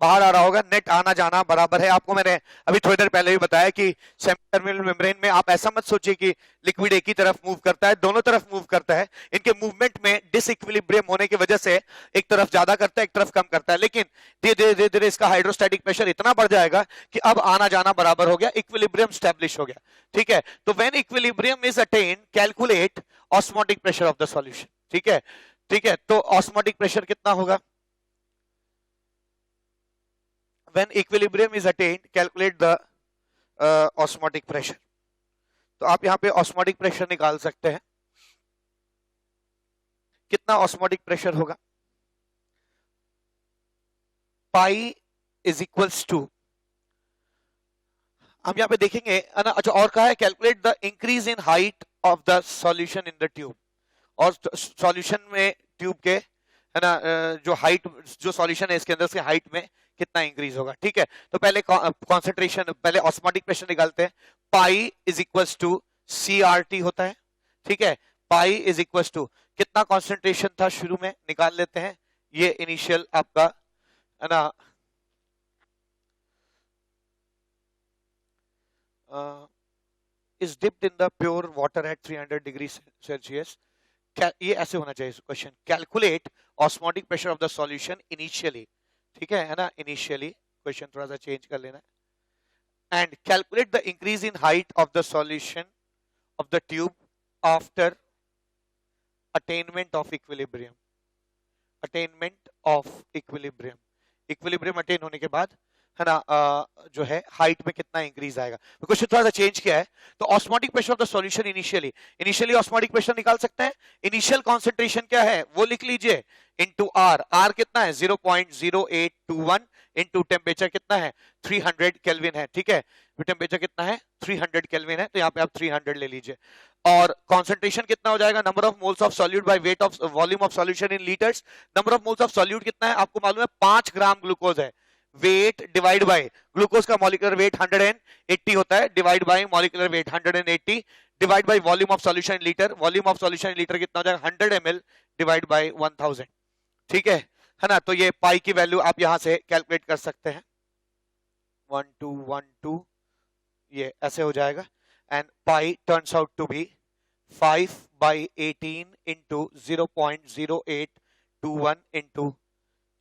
बाहर आ रहा होगा, नेट आना जाना बराबर है। आपको मैंने अभी थोड़ी देर पहले भी बताया कि सेमी मेम्ब्रेन में आप ऐसा मत सोचिए कि लिक्विड एक ही तरफ मूव करता है, दोनों तरफ मूव करता है। इनके मूवमेंट में डिसइक्विलिब्रियम होने की वजह से एक तरफ ज्यादा करता है, एक तरफ कम करता है, लेकिन धीरे धीरे धीरे इसका हाइड्रोस्टैटिक प्रेशर इतना बढ़ जाएगा कि अब आना जाना बराबर हो गया, इक्विलिब्रियम स्टैब्लिश हो गया, ठीक है। तो when equilibrium is attend, calculate osmotic pressure of the solution, ठीक है, ठीक है। तो ऑस्मोटिक प्रेशर कितना होगा, when equilibrium is attained, calculate the osmotic pressure। तो आप यहां पे ऑस्मोटिक प्रेशर निकाल सकते हैं, कितना ऑस्मोटिक प्रेशर होगा, पाई इज इक्वल्स टू, हम यहां पे देखेंगे ना। अच्छा, और कहा है calculate the increase in height of the solution in the tube, और सॉल्यूशन में ट्यूब के, है ना, जो हाइट, जो सॉल्यूशन है इसके अंदर से हाइट में कितना इंक्रीज होगा, ठीक है। तो पहले कॉन्सेंट्रेशन, पहले ऑस्मोटिक प्रेशर निकालते हैं, pi is equals to CRT होता है, ठीक है, पाई इज इक्वल टू कितना कॉन्सेंट्रेशन था शुरू में, निकाल लेते हैं। ये इनिशियल आपका है ना is dipped in the pure water at 300 degrees Celsius. ये ऐसे होना चाहिए question, calculate osmotic pressure of the solution initially, ठीक है ना, इनिशियली क्वेश्चन थोड़ा सा चेंज कर लेना है। And calculate the increase in height of the solution of the tube after attainment of equilibrium, attainment of equilibrium, equilibrium attain होने के बाद है ना जो है हाइट में कितना इंक्रीज आएगा। क्वेश्चन थोड़ा सा चेंज किया है। तो osmotic pressure of the solution initially, initially osmotic pressure निकाल सकते हैं। इनिशियल कॉन्सेंट्रेशन क्या है वो लिख लीजिए, इनटू आर, आर कितना है 0.0821 इनटू टेम्परेचर कितना है 300 केल्विन है, ठीक है, टेम्परेचर कितना है 300 केल्विन है, तो यहाँ पे आप 300 ले लीजिए। और कॉन्सेंट्रेशन कितना हो जाएगा, number of moles of solute by weight of volume of solution in litres. Number of moles of solute कितना है आपको मालूम है 5 ग्राम ग्लूकोज है, वेट डिवाइड बाय ग्लूकोज का मॉलिक्यूलर वेट 180 होता है, divide by molecular weight 180 divide by volume of solution in litre, volume of solution in litre कितना हो जाएगा 100 ml डिवाइड बाय 1000, ठीक है ना। तो ये पाई की वैल्यू आप यहां से कैलकुलेट कर सकते हैं, 1212 ये ऐसे हो जाएगा। And pi turns out to be 5/18 into 0.0821 into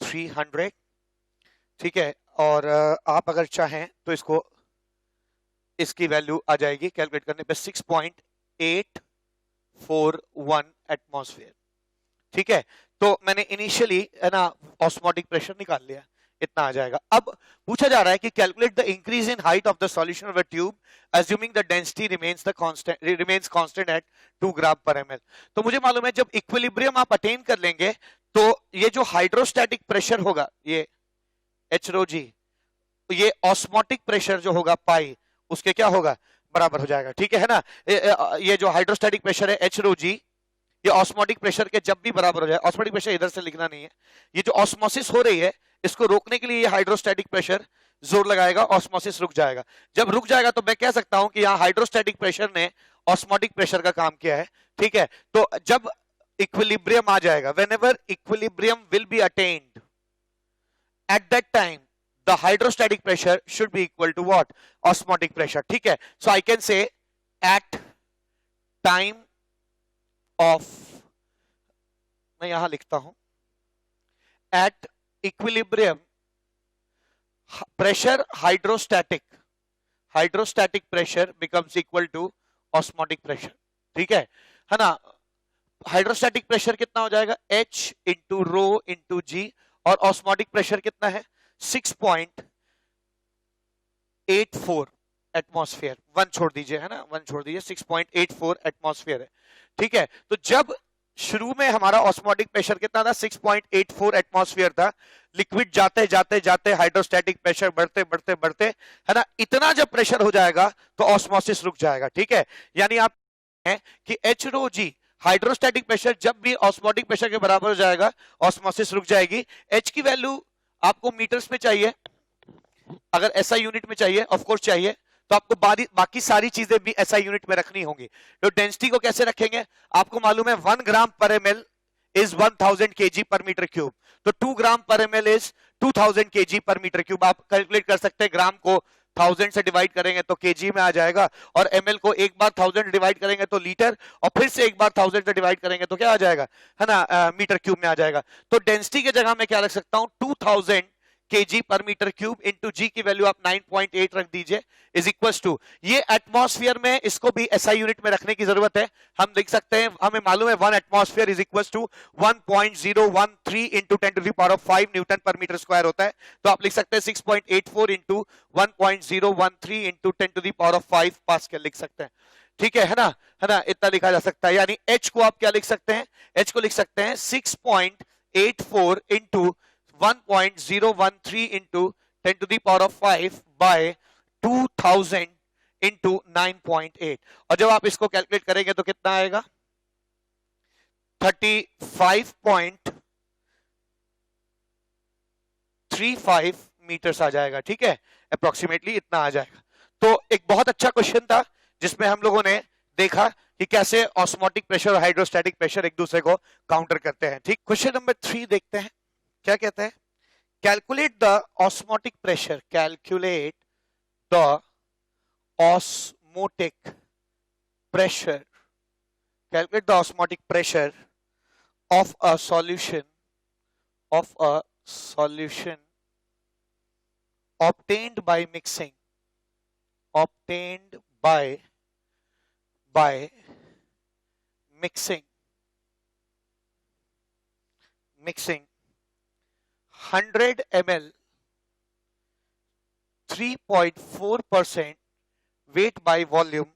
300, ठीक है। और आप अगर चाहें तो इसको, इसकी वैल्यू आ जाएगी कैलकुलेट करने पे 6.841 एटमॉस्फेयर, ठीक है। तो मैंने इनिशियली है ना ऑस्मोटिक प्रेशर निकाल लिया, इतना आ जाएगा। अब पूछा जा रहा है कि calculate the increase in height of the solution of the tube assuming the density remains constant eight 2 ग्राम पर ml। तो मुझे मालूम है जब इक्विलिब्रियम आप अटेन कर लेंगे तो ये जो हाइड्रोस्टैटिक प्रेशर होगा ये एच रो जी, ये ऑस्मोटिक प्रेशर जो होगा पाई उसके क्या होगा बराबर हो जाएगा, ठीक है ना। ये जो हाइड्रोस्टैटिक प्रेशर है एच रो जी, ये ऑस्मोटिक प्रेशर के जब भी बराबर हो जाए, ऑस्मोटिक प्रेशर इधर से लिखना नहीं है, ये जो ऑस्मोसिस हो रही है इसको रोकने के लिए ये हाइड्रोस्टैटिक प्रेशर जोर लगाएगा, ऑस्मोसिस रुक जाएगा। जब रुक जाएगा तो मैं कह सकता हूं कि यहाँ हाइड्रोस्टैटिक प्रेशर ने ऑस्मोटिक प्रेशर का काम किया है, ठीक है। तो जब इक्विलिब्रियम आ जाएगा, whenever equilibrium will be attend at that time the hydrostatic pressure should be equal to what, osmotic pressure, ठीक है। So I can say at time of, मैं यहां लिखता हूं at equilibrium pressure hydrostatic pressure becomes equal to osmotic pressure, ठीक है ना। Hydrostatic pressure कितना हो जाएगा H इंटू रो इंटू जी, और ऑस्मोटिक प्रेशर कितना है 6.84 एटमॉस्फेयर, 1 छोड़ दीजिए है ना, 1 छोड़ दीजिए, 6.84 एटमॉस्फेयर है, ठीक है। तो जब शुरू में हमारा ऑस्मोटिक प्रेशर कितना था 6.84 एटमॉस्फेयर था, लिक्विड जाते जाते जाते हाइड्रोस्टैटिक प्रेशर बढ़ते बढ़ते बढ़ते है ना, इतना जब प्रेशर हो जाएगा तो ऑस्मोसिस रुक जाएगा, ठीक है। यानी आप हैं कि एच रो जी हाइड्रोस्टैटिक प्रेशर जब भी ऑस्मोटिक प्रेशर के बराबर हो जाएगा ऑस्मोसिस रुक जाएगी। एच की वैल्यू आपको मीटर्स में चाहिए, अगर एसआई यूनिट में चाहिए ऑफ कोर्स चाहिए, तो आपको बाकी सारी चीजें भी एसआई यूनिट में रखनी होंगी। तो डेंसिटी को कैसे रखेंगे, आपको मालूम है 1 ग्राम पर ml इज 1000 kg पर मीटर क्यूब, तो 2 ग्राम पर ml इज 2000 kg पर मीटर क्यूब। आप कैलकुलेट कर सकते हैं, ग्राम को 1000 से डिवाइड करेंगे तो केजी में आ जाएगा, और ml को एक बार 1000 डिवाइड करेंगे तो लीटर, और फिर से एक बार 1000 से डिवाइड करेंगे तो क्या आ जाएगा है ना मीटर क्यूब में आ जाएगा। तो डेंसिटी की जगह मैं क्या रख सकता हूं 2000 kg पर मीटर क्यूब इंटू जी की वैल्यू आप 9.8 रख दीजिए, इज इक्वल टू, ये एटमॉस्फेयर में इसको भी एसआई यूनिट में रखने की जरूरत है। हम लिख सकते हैं, हमें मालूम है 1 atmosphere is equal to 1.013 into 10 to the power of 5 newton पर मीटर स्क्वायर होता है। तो आप लिख सकते हैं 6.84 into 1.013 into 10 to the power of 5 pascal लिख सकते हैं, ठीक है ना, इतना लिखा जा सकता है। यानी एच को आप क्या लिख सकते हैं, एच को लिख सकते हैं 6.84 into 1.013 into 10 to the power of 5 by 2000 into 9.8, और जब आप इसको कैलकुलेट करेंगे तो कितना आएगा 35.35 मीटर्स आ जाएगा, ठीक है, अप्रोक्सीमेटली इतना आ जाएगा। तो एक बहुत अच्छा क्वेश्चन था जिसमें हम लोगों ने देखा कि कैसे ऑस्मोटिक प्रेशर और हाइड्रोस्टैटिक प्रेशर एक दूसरे को काउंटर करते हैं। ठीक, क्वेश्चन नंबर 3 देखते हैं क्या कहते हैं। Calculate the osmotic pressure, calculate the osmotic pressure, calculate the osmotic pressure of a solution obtained by mixing mixing 100 ml 3.4% weight by volume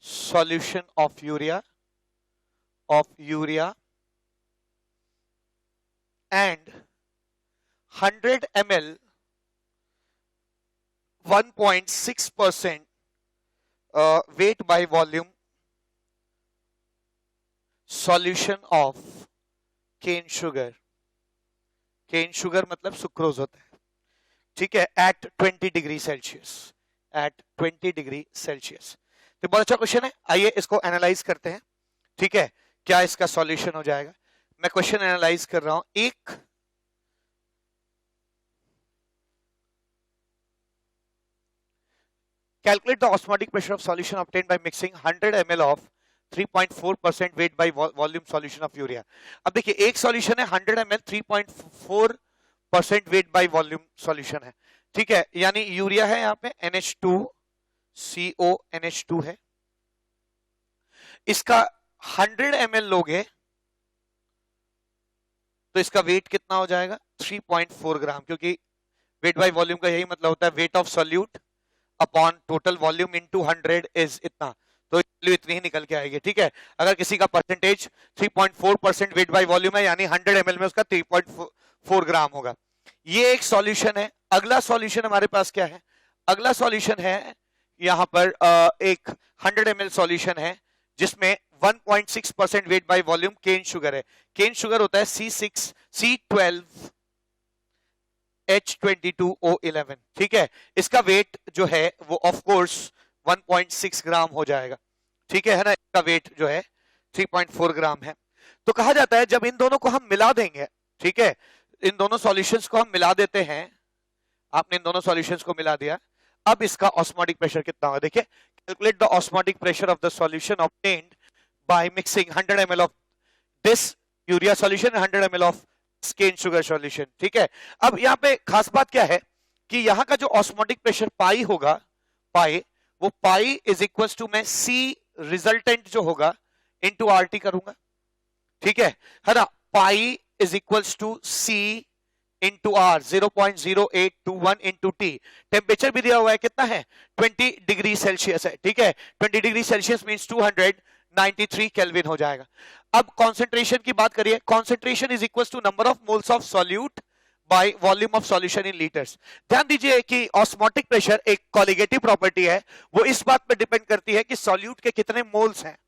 solution of urea and 100 ml 1.6% weight by volume solution of cane sugar मतलब sucrose होता है, ठीक है, at 20 degree Celsius, तो बहुत अच्छा question है। आइए इसको एनालाइज करते हैं। ठीक है, क्या इसका सॉल्यूशन हो जाएगा। मैं क्वेश्चन एनालाइज कर रहा हूं। एक calculate the osmotic pressure of solution obtained by mixing 100 ml of 3.4% wait by volume solution of urea. अब देखिए एक सॉल्यूशन है 100 ml 3.4% wait by volume solution है, ठीक है, यानी यूरिया है यहाँ पे NH2CO NH2 है। इसका 100 ml लोगे तो इसका वेट कितना हो जाएगा 3.4 ग्राम, क्योंकि वेट बाय वॉल्यूम का यही मतलब होता है weight of solute upon total volume into 100 is इतना, तो वैल्यू इतनी ही निकल के आएगी। ठीक है, अगर किसी का परसेंटेज 3.4% वेट बाय वॉल्यूम है यानी 100 ml में उसका 3.4 ग्राम होगा। ये एक सॉल्यूशन है। अगला सॉल्यूशन हमारे पास क्या है, अगला सॉल्यूशन है यहां पर एक 100 ml सॉल्यूशन है जिसमें 1.6% weight by volume cane sugar है। केन शुगर होता है C6H22O11, ठीक है, इसका वेट जो है वो ऑफ कोर्स 1.6 ग्राम हो जाएगा, ठीक है ना, इसका वेट जो है 3.4 ग्राम है। तो कहा जाता है जब इन दोनों को हम मिला देंगे, ठीक है, इन दोनों सॉल्यूशंस को हम मिला देते हैं, आपने इन दोनों सॉल्यूशंस को मिला दिया, अब इसका ऑस्मोटिक प्रेशर कितना होगा। देखिए, calculate the osmotic pressure of the solution obtained by mixing 100 ml of this urea solution 100 ml of cane sugar solution, ठीक है। अब यहाँ पे खास बात क्या है कि यहाँ का जो ऑस्मोटिक प्रेशर पाई होगा, पाई, वो पाई इज इक्वल टू मैं सी रिजल्टेंट जो होगा इनटू आरटी करूंगा, ठीक है ना, pi is equal to C into R 0.0821 into T. Temperature भी दिया हुआ है कितना है 20 डिग्री सेल्सियस है, ठीक है, 20 डिग्री सेल्सियस मींस 293 केल्विन हो जाएगा। अब कॉन्सेंट्रेशन की बात करिए, concentration is equal to number of moles of solute by volume of solution in litres. ध्यान दीजिए कि ऑस्मोटिक प्रेशर एक कॉलिगेटिव प्रॉपर्टी है, वो इस बात पर डिपेंड करती है कि सॉल्यूट के कितने मोल्स हैं,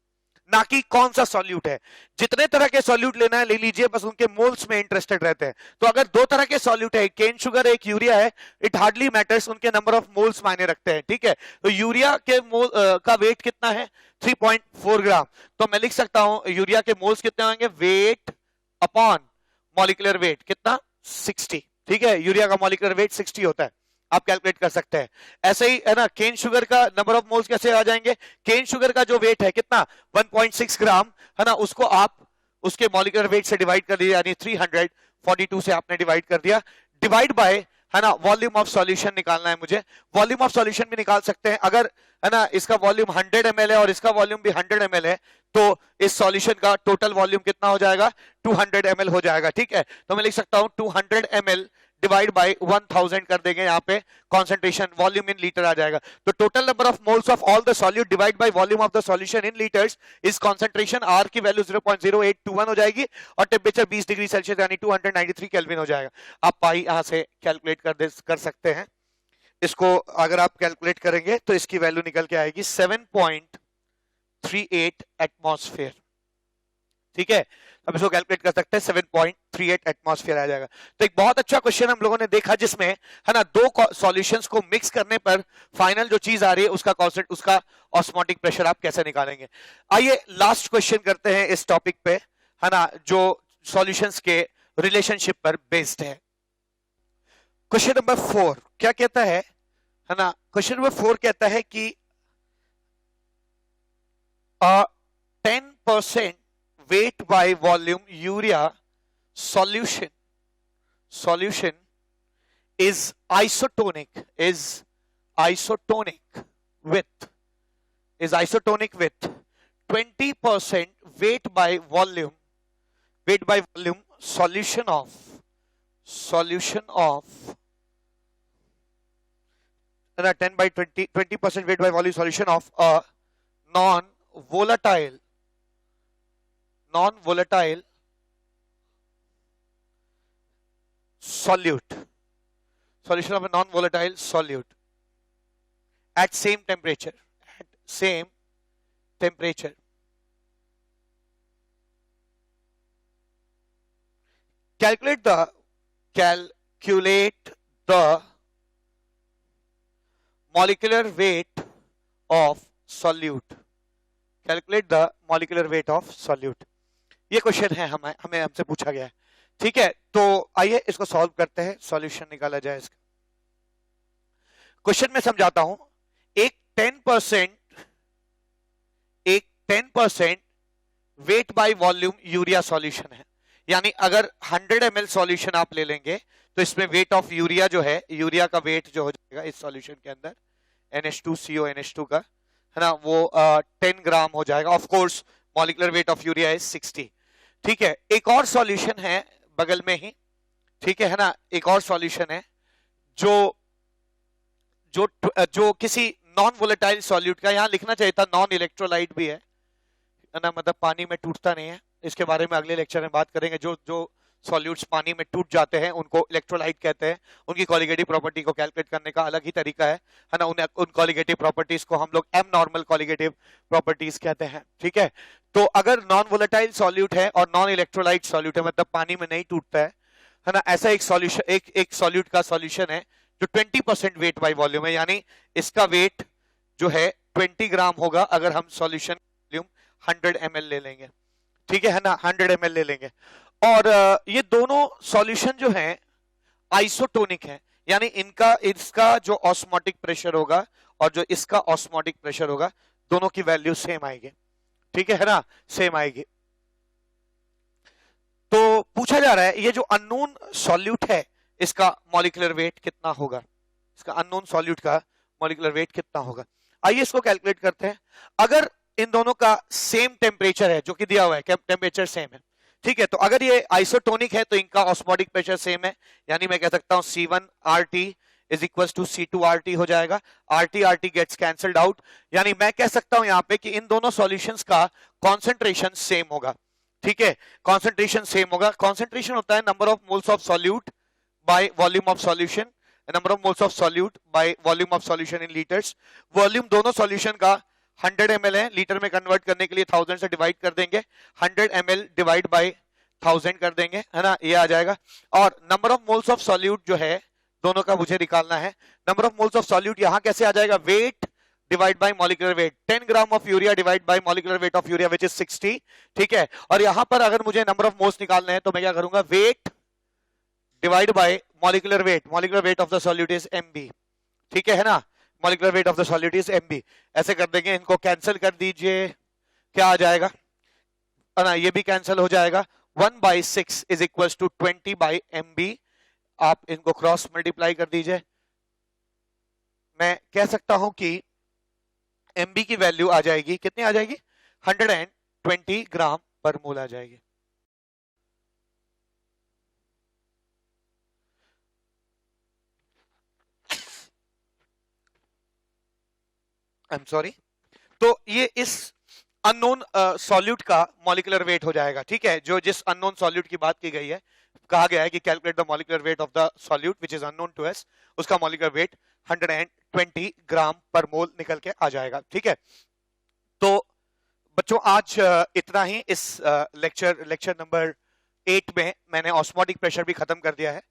ना कि कौन सा सॉल्यूट है। जितने तरह के सॉल्यूट लेना है ले लीजिए, बस उनके मोल्स में इंटरेस्टेड रहते हैं। तो अगर दो तरह के सॉल्यूट है, केन शुगर एक यूरिया है, इट हार्डली मैटर्स, उनके नंबर ऑफ मोल्स मायने रखते हैं, ठीक है। तो यूरिया के मोल का वेट कितना है 3.4 ग्राम, तो मैं लिख सकता हूं यूरिया के मोल्स कितने होंगे, वेट अपॉन मॉलिक्यूलर वेट कितना 60, ठीक है, यूरिया का मॉलिक्यूलर वेट 60 होता है, आप कैलकुलेट कर सकते हैं। ऐसे ही है ना, केन शुगर का नंबर ऑफ मोल्स कैसे आ जाएंगे, केन शुगर का जो वेट है कितना 1.6 ग्राम है ना, उसको आप उसके मॉलिक्यूलर वेट से डिवाइड कर दिया, यानी 342 से आपने डिवाइड कर दिया, डिवाइड बाय है ना वॉल्यूम ऑफ सॉल्यूशन निकालना है मुझे। वॉल्यूम ऑफ सॉल्यूशन भी निकाल सकते हैं, अगर है ना इसका वॉल्यूम 100 ml है और इसका वॉल्यूम भी 100 ml है, तो इस सॉल्यूशन का टोटल वॉल्यूम कितना हो जाएगा 200 ml हो जाएगा, ठीक है। तो मैं लिख सकता हूं 200 ml डिवाइड बाय 1000 कर देंगे, यहाँ पे कॉन्सेंट्रेशन वॉल्यूम इन लीटर आ जाएगा। तो total number of moles of all the solute divide by volume of the solution in litres is concentration, R की वैल्यू 0.0821 हो जाएगी और टेम्परेचर 20 डिग्री सेल्सियस यानी 293 केल्विन हो जाएगा। आप पाई यहां से कैलकुलेट कर सकते हैं। इसको अगर आप कैलकुलेट करेंगे तो इसकी वैल्यू निकल के आएगी 7.38 एटमॉस्फेयर, ठीक है, हम इसको कैलकुलेट कर सकते हैं, 7.38 एटमॉस्फेयर आ जाएगा। तो एक बहुत अच्छा क्वेश्चन हम लोगों ने देखा जिसमें है ना दो सॉल्यूशंस को मिक्स करने पर फाइनल जो चीज आ रही है उसका कॉन्सेंट, उसका ऑस्मोटिक प्रेशर आप कैसे निकालेंगे। आइए लास्ट क्वेश्चन करते हैं इस टॉपिक पे, है ना, जो सॉल्यूशंस के रिलेशनशिप पर बेस्ड है। क्वेश्चन नंबर 4 क्या कहता है ना, क्वेश्चन नंबर 4 कहता है कि 10% weight by volume urea solution is isotonic with 20% weight by volume solution of 10 by 20% weight by volume solution of a non-volatile solution of a non-volatile solute at same temperature. Calculate the molecular weight of solute. Calculate the molecular weight of solute. ये question है हमें हमसे पूछा गया है, ठीक है। तो आइए इसको सॉल्व करते हैं, सॉल्यूशन निकाला जाए इसका। क्वेश्चन में समझाता हूं। एक 10% wait by volume urea solution है, यानी अगर 100 ml सॉल्यूशन आप ले लेंगे तो इसमें वेट ऑफ यूरिया जो है, यूरिया का वेट जो हो जाएगा इस सॉल्यूशन के अंदर NH2CO NH2 का, है ना, वो 10 ग्राम हो जाएगा। Of course molecular weight of urea is 60, ठीक है। एक और सॉल्यूशन है बगल में ही, ठीक है ना, एक और सॉल्यूशन है जो किसी नॉन वोलेटाइल सॉल्यूट का, यहां लिखना चाहिए था नॉन इलेक्ट्रोलाइट भी है ना, मतलब पानी में टूटता नहीं है। इसके बारे में अगले लेक्चर में बात करेंगे। जो सॉल्यूट्स पानी में टूट जाते हैं उनको इलेक्ट्रोलाइट कहते हैं। उनकी कॉलिगेटिव प्रॉपर्टी को कैलकुलेट करने का अलग ही तरीका है ना, उन कॉलिगेटिव प्रॉपर्टीज को हम लोग एबनॉर्मल कॉलिगेटिव प्रॉपर्टीज कहते हैं, ठीक है। तो अगर नॉन वोलेटाइल सॉल्यूट है और नॉन इलेक्ट्रोलाइट सॉल्यूट है, मतलब पानी में नहीं टूटता है ना, ऐसा एक सॉल्यूशन, एक सॉल्यूट का सॉल्यूशन है जो 20% वेट बाय वॉल्यूम है, यानी इसका वेट जो है 20 ग्राम होगा अगर हम सॉल्यूशन वॉल्यूम 100 ml ले लेंगे, ठीक है ना, 100 ml ले लेंगे। और ये दोनों सॉल्यूशन जो हैं आइसोटोनिक हैं, यानी इसका जो ऑस्मोटिक प्रेशर होगा और जो इसका ऑस्मोटिक प्रेशर होगा, दोनों की वैल्यू सेम आएगी, ठीक है ना, सेम आएगी। तो पूछा जा रहा है ये जो अननोन सॉल्यूट है इसका मॉलिक्यूलर वेट कितना होगा, इसका अननोन सॉल्यूट का मॉलिक्यूलर वेट कितना होगा। आइए इसको कैलकुलेट करते हैं। अगर इन दोनों का सेम टेम्परेचर है, जो कि दिया हुआ है, टेम्परेचर सेम है, ठीक है, तो अगर ये आइसोटोनिक है तो इनका ऑस्मोटिक प्रेशर सेम है, यानी मैं कह सकता हूं C1RT is equal to C2RT हो जाएगा। RT गेट्स कैंसल्ड आउट, यानी मैं कह सकता हूं यहां पे कि इन दोनों सॉल्यूशंस का कॉन्सेंट्रेशन सेम होगा, ठीक है, कॉन्सेंट्रेशन सेम होगा। कॉन्सेंट्रेशन होता है number of moles of solute by volume of solution, number of moles of solute by volume of solution in litres. Volume दोनों सॉल्यूशन का 100 ml है, लीटर में कन्वर्ट करने के लिए 1000 से डिवाइड कर देंगे, 100 ml डिवाइड बाय 1000 कर देंगे, है ना, ये आ जाएगा। और number of moles of solute जो है दोनों का मुझे निकालना है। Number of moles of solute यहां कैसे आ जाएगा, weight divide by molecular weight, 10 gram of urea divide by molecular weight of urea which is 60, ठीक है। और यहां पर अगर मुझे नंबर ऑफ मोल्स निकालने हैं तो मैं क्या करूंगा, weight divide by molecular weight of the solute is MB, ठीक है ना, molecular weight of the solute is MB। ऐसे कर देंगे, इनको कैंसिल कर दीजिए, क्या आ जाएगा ना, ये भी कैंसिल हो जाएगा। 1/6 इज इक्वल टू 20/MB। आप इनको क्रॉस मल्टीप्लाई कर दीजिए, मैं कह सकता हूं कि MB की वैल्यू आ जाएगी, कितनी आ जाएगी, 120 ग्राम पर मोल आ जाएगी। I am sorry. तो ये इस अननोन सॉल्यूट का मॉलिक्यूलर वेट हो जाएगा, ठीक है, जो जिस अननोन सॉल्यूट की बात की गई है, कहा गया है कि calculate the molecular weight of the solute which is unknown to us, उसका मॉलिक्यूलर वेट 120 ग्राम पर मोल निकल के आ जाएगा, ठीक है। तो बच्चों आज इतना ही। इस लेक्चर नंबर 8 में मैंने ऑस्मोटिक प्रेशर भी खत्म कर दिया है।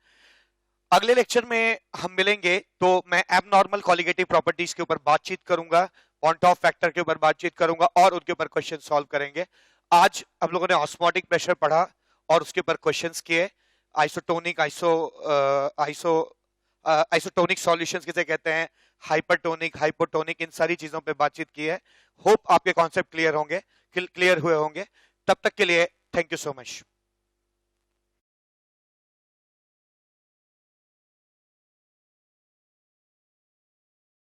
अगले लेक्चर में हम मिलेंगे तो मैं एबनॉर्मल कॉलिगेटिव प्रॉपर्टीज के ऊपर बातचीत करूंगा, पॉइंट ऑफ फैक्टर के ऊपर बातचीत करूंगा और उनके ऊपर क्वेश्चन सॉल्व करेंगे। आज हम लोगों ने ऑस्मोटिक प्रेशर पढ़ा और उसके ऊपर क्वेश्चंस किए। आइसोटोनिक आइसोटोनिक सॉल्यूशंस किसे कहते हैं, हाइपरटोनिक, हाइपोटोनिक, इन सारी चीजों पे बातचीत की है। होप आपके कॉन्सेप्ट क्लियर हुए होंगे। तब तक के लिए थैंक यू सो मच।